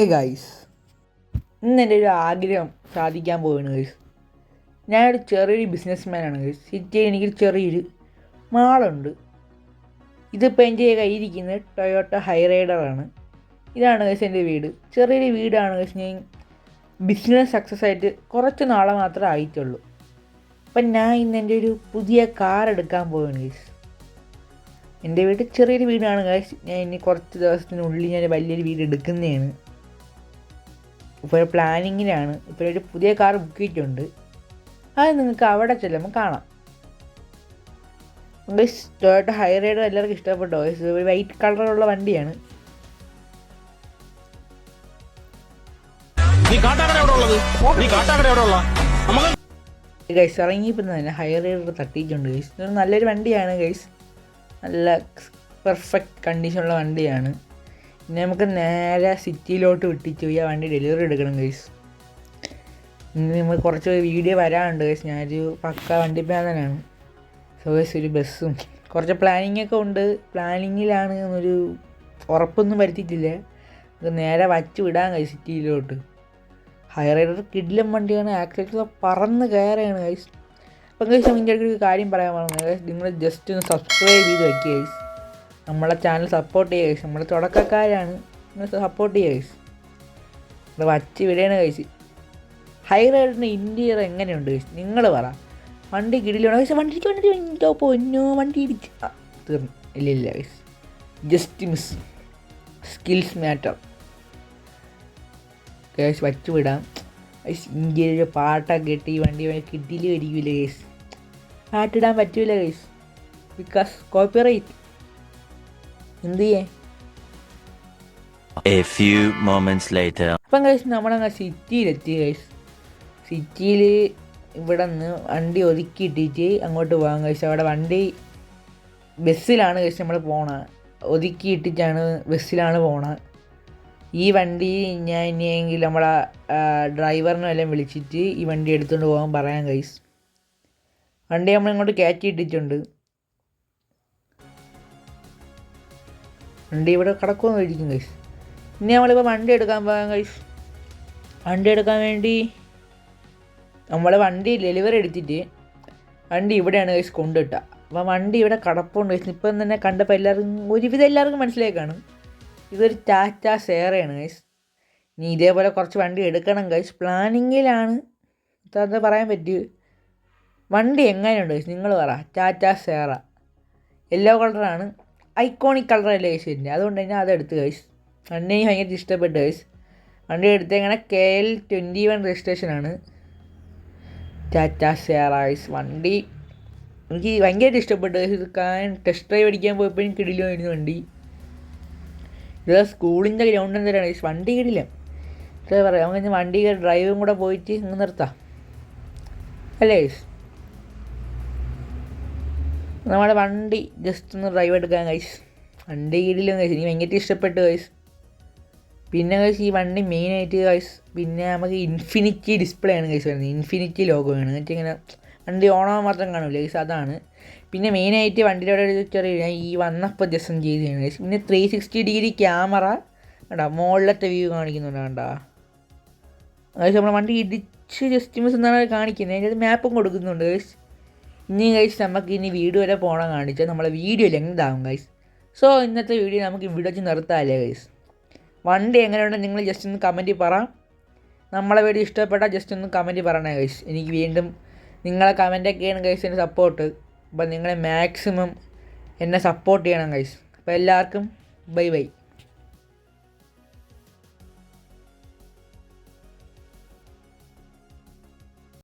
Guys, ഇന്ന് എൻ്റെ ഒരു ആഗ്രഹം സാധിക്കാൻ പോവുകയാണ് ഗൈസ്. ഞാനൊരു ചെറിയൊരു ബിസിനസ്മാനാണ് ഗൈസ്. സിറ്റിയിൽ എനിക്കൊരു ചെറിയൊരു മാളുണ്ട്. ഇതിപ്പോൾ എൻ്റെ കയ്യിരിക്കുന്നത് ടൊയോട്ട ഹൈറൈഡറാണ്. ഇതാണ് ഗൈസ് എൻ്റെ വീട്. ചെറിയൊരു വീടാണ് ഗൈസ്. ഞാൻ ബിസിനസ് സക്സസ് ആയിട്ട് കുറച്ച് നാളെ മാത്രമേ ആയിട്ടുള്ളൂ. അപ്പം ഞാൻ ഇന്ന് എൻ്റെ ഒരു പുതിയ കാർ എടുക്കാൻ പോവുകയാണ് ഗൈസ്. എൻ്റെ വീട് ചെറിയൊരു വീടാണ് ഗൈസ്. ഞാൻ ഇനി കുറച്ച് ദിവസത്തിനുള്ളിൽ ഞാൻ വലിയൊരു വീട് എടുക്കുന്നതാണ്. ഇപ്പോൾ പ്ലാനിങ്ങിലാണ്. ഇപ്പോൾ ഒരു പുതിയ കാർ ബുക്ക് ചെയ്തിട്ടുണ്ട്. അത് നിങ്ങൾക്ക് അവിടെ ചെല്ലുമ്പോൾ കാണാം. ഗൈസ്, ടൊയോട്ട ഹൈറൈഡർ എല്ലാവർക്കും ഇഷ്ടപ്പെട്ടോ ഗൈസ്? ഒരു വൈറ്റ് കളറുള്ള വണ്ടിയാണ്. ഗൈസ്, ഇറങ്ങിയപ്പോൾ തന്നെ ഹൈറൈഡർ തട്ടിയിട്ടുണ്ട് ഗൈസ്. ഇതൊരു നല്ലൊരു വണ്ടിയാണ് ഗൈസ്. നല്ല പെർഫെക്റ്റ് കണ്ടീഷനുള്ള വണ്ടിയാണ്. പിന്നെ നമുക്ക് നേരെ സിറ്റിയിലോട്ട് വിട്ടിട്ട് പോയി ആ വണ്ടി ഡെലിവറി എടുക്കണം ഗൈസ്. ഇന്ന് നമ്മൾ കുറച്ച് വീഡിയോ വരാനുണ്ട് ഗൈസ്. ഞാനൊരു പക്ക വണ്ടി പ്ലാനാണ്. സോ ഗൈസ്, ഒരു ബസ്സും കുറച്ച് പ്ലാനിങ്ങൊക്കെ ഉണ്ട്. പ്ലാനിങ്ങിലാണ് ഒരു ഉറപ്പൊന്നും വരുത്തിയിട്ടില്ല. നമുക്ക് നേരെ വച്ച് വിടാൻ ഗൈസ് സിറ്റിയിലോട്ട്. ഹൈറൈഡർ കിഡിലം വണ്ടിയാണ്. ആക്സിലേറ്റർ പറന്ന് കയറുകയാണ് ഗൈസ്. അപ്പം ഗൈസ്, ഇതിൻ്റെ ഒരു കാര്യം പറയാൻ പറഞ്ഞു ഗൈസ്. നിങ്ങൾ ജസ്റ്റ് ഒന്ന് സബ്സ്ക്രൈബ് ചെയ്ത് വയ്ക്കുക ഗൈസ്. നമ്മളെ ചാനൽ സപ്പോർട്ട് ചെയ്യുക ഗൈസ്. നമ്മൾ തുടക്കക്കാരാണ്, നിങ്ങൾ സപ്പോർട്ട് ചെയ്യുക ഗൈസ്. ഇത് വച്ച് വിടേണ ഗൈസ്. ഹൈറൈഡറിൻ്റെ ഇൻറ്റീരിയർ എങ്ങനെയുണ്ട് ഗൈസ്? നിങ്ങൾ പറ. വണ്ടി കിടിലാണ് ഗൈസ്. വണ്ടി എന്തോ പൊന്നോ, വണ്ടി ഇടിച്ച് തീർന്നു. ഇല്ല guys, just miss. Skills matter guys. വച്ച് വിടാം ഗൈസ്. ഇന്ത്യയിൽ പാട്ടൊക്കെ ഇട്ട് ഈ വണ്ടി കിട്ടിയിൽ വരിക്കില്ല ഗൈസ്. പാട്ടിടാൻ പറ്റില്ല ഗൈസ്, ബിക്കോസ് കോപ്പിറൈറ്റ്. എന്ത് ചെയ്യേ? അപ്പം ഗൈസ്, നമ്മളങ്ങ് സിറ്റിയിലെത്തി ഗൈസ്. സിറ്റിയിൽ ഇവിടെ നിന്ന് വണ്ടി ഒതുക്കിയിട്ടിട്ട് അങ്ങോട്ട് പോകാം ഗൈസ്. അവിടെ വണ്ടി ബസ്സിലാണ് ഗൈസ് നമ്മൾ പോണത്. ഒതുക്കിയിട്ടിട്ടാണ് ബസ്സിലാണ് പോണത്. ഈ വണ്ടി ഞാൻ ഇനിയെങ്കിൽ നമ്മളെ ഡ്രൈവറിനെ എല്ലാം വിളിച്ചിട്ട് ഈ വണ്ടി എടുത്തുകൊണ്ട് പോകാൻ പറയാം ഗൈസ്. വണ്ടി നമ്മളിങ്ങോട്ട് കയറ്റിയിട്ടിട്ടുണ്ട്. വണ്ടി ഇവിടെ കിടക്കുമെന്ന് ഇരിക്കും ഗൈസ്. ഇനി നമ്മളിപ്പോൾ വണ്ടി എടുക്കാൻ പോകാം ഗൈസ്. വണ്ടി എടുക്കാൻ വേണ്ടി നമ്മൾ വണ്ടി ഡെലിവറി എടുത്തിട്ട് വണ്ടി ഇവിടെയാണ് ഗൈസ് കൊണ്ടിട്ട. അപ്പോൾ വണ്ടി ഇവിടെ കിടപ്പുണ്ട് ഗൈസ്. ഇപ്പം തന്നെ കണ്ടപ്പോൾ ഒരുവിധം എല്ലാവർക്കും മനസ്സിലായി കാണും. ഇതൊരു ടാറ്റ സേറയാണ് ഗൈസ്. ഇനി ഇതേപോലെ കുറച്ച് വണ്ടി എടുക്കണം ഗൈസ്. പ്ലാനിങ്ങിലാണ്. അത് പറയാൻ പറ്റൂ. വണ്ടി എങ്ങനെയുണ്ട് ഗൈസ്? നിങ്ങൾ പറ. ടാറ്റ സേറ യെല്ലോ കളറാണ്. ഐക്കോണിക് കളറല്ലേ ഗൈസ് ഇതിൻ്റെ. അതുകൊണ്ട് തന്നെ അതെടുത്ത് ഗൈസ്. വണ്ടി എനിക്ക് ഭയങ്കര ഇഷ്ടപ്പെട്ടു ഗൈസ്. വണ്ടി എടുത്തേങ്ങനെ KL21 രജിസ്ട്രേഷനാണ്. ടാറ്റ സേറ ഗൈസ്. വണ്ടി എനിക്ക് ഭയങ്കരമായിട്ട് ഇഷ്ടപ്പെട്ടു ഗൈസ്. ഇത് ടെസ്റ്റ് ഡ്രൈവ് അടിക്കാൻ പോയപ്പോഴും കിടിലുമായിരുന്നു വണ്ടി. ഇത് സ്കൂളിൻ്റെ ഗ്രൗണ്ട് എന്തിനാണ് ഗൈസ്. വണ്ടി കിടില്ല. എന്താ പറയുക, നമുക്ക് വണ്ടി ഡ്രൈവും കൂടെ പോയിട്ട് ഇങ്ങ് നിർത്താം അല്ലേ ഗൈസ്? നമ്മുടെ വണ്ടി ജസ്റ്റ് ഒന്ന് ഡ്രൈവ് എടുക്കാൻ ഗൈസ്. വണ്ടി കിടിലും ഗൈസ്. എനിക്ക് ഭയങ്കര ഇഷ്ടപ്പെട്ടു ഗൈസ്. പിന്നെ ഗൈസ്, ഈ വണ്ടി മെയിനായിട്ട് ഗൈസ്, പിന്നെ നമുക്ക് ഇൻഫിനിറ്റി ഡിസ്പ്ലേ ആണ് ഗൈസ് വരുന്നത്. ഇൻഫിനിറ്റി ലോഗോ ആണ്. എന്നിട്ട് ഇങ്ങനെ വണ്ടി ഓണാൻ മാത്രം കാണില്ല ഗൈസ്, അതാണ്. പിന്നെ മെയിനായിട്ട് വണ്ടിയുടെ ഒരു ചെറിയ ഞാൻ ഈ വന്നപ്പോൾ ജസ്റ്റ് ചെയ്തതാണ് ഗൈസ്. പിന്നെ 360 ഡിഗ്രി ക്യാമറ കണ്ടാ, മുകളിലത്തെ വ്യൂ കാണിക്കുന്നുണ്ട് കണ്ടാ ഗൈസ്. നമ്മൾ വണ്ടി ഇടിച്ച് ജസ്റ്റ് മിസ് എന്നാണ് കാണിക്കുന്നത്. അതിൻ്റെ മാപ്പും കൊടുക്കുന്നുണ്ട് ഗൈസ്. ഇനി ഗൈസ്, നമുക്ക് ഇനി വീഡിയോ വരെ പോകണം കാണിച്ചാൽ നമ്മളെ വീഡിയോ ലെങ്ത് ആകും ഗൈസ്. സോ ഇന്നത്തെ വീഡിയോ നമുക്ക് ഇവിടെ വെച്ച് നിർത്താമല്ലേ ഗൈസ്? വണ്ടി എങ്ങനെയുണ്ട് നിങ്ങൾ ജസ്റ്റ് ഒന്ന് കമൻറ്റിൽ പറ. നമ്മളെ വീഡിയോ ഇഷ്ടപ്പെട്ടാൽ ജസ്റ്റ് ഒന്ന് കമൻറ്റിൽ പറയണേ ഗൈസ്. എനിക്ക് വീണ്ടും നിങ്ങളെ കമൻറ്റൊക്കെയാണ് ഗൈസ് എൻ്റെ സപ്പോർട്ട്. അപ്പോൾ നിങ്ങളെ മാക്സിമം എന്നെ സപ്പോർട്ട് ചെയ്യണം ഗൈസ്. അപ്പോൾ എല്ലാവർക്കും ബൈ ബൈ.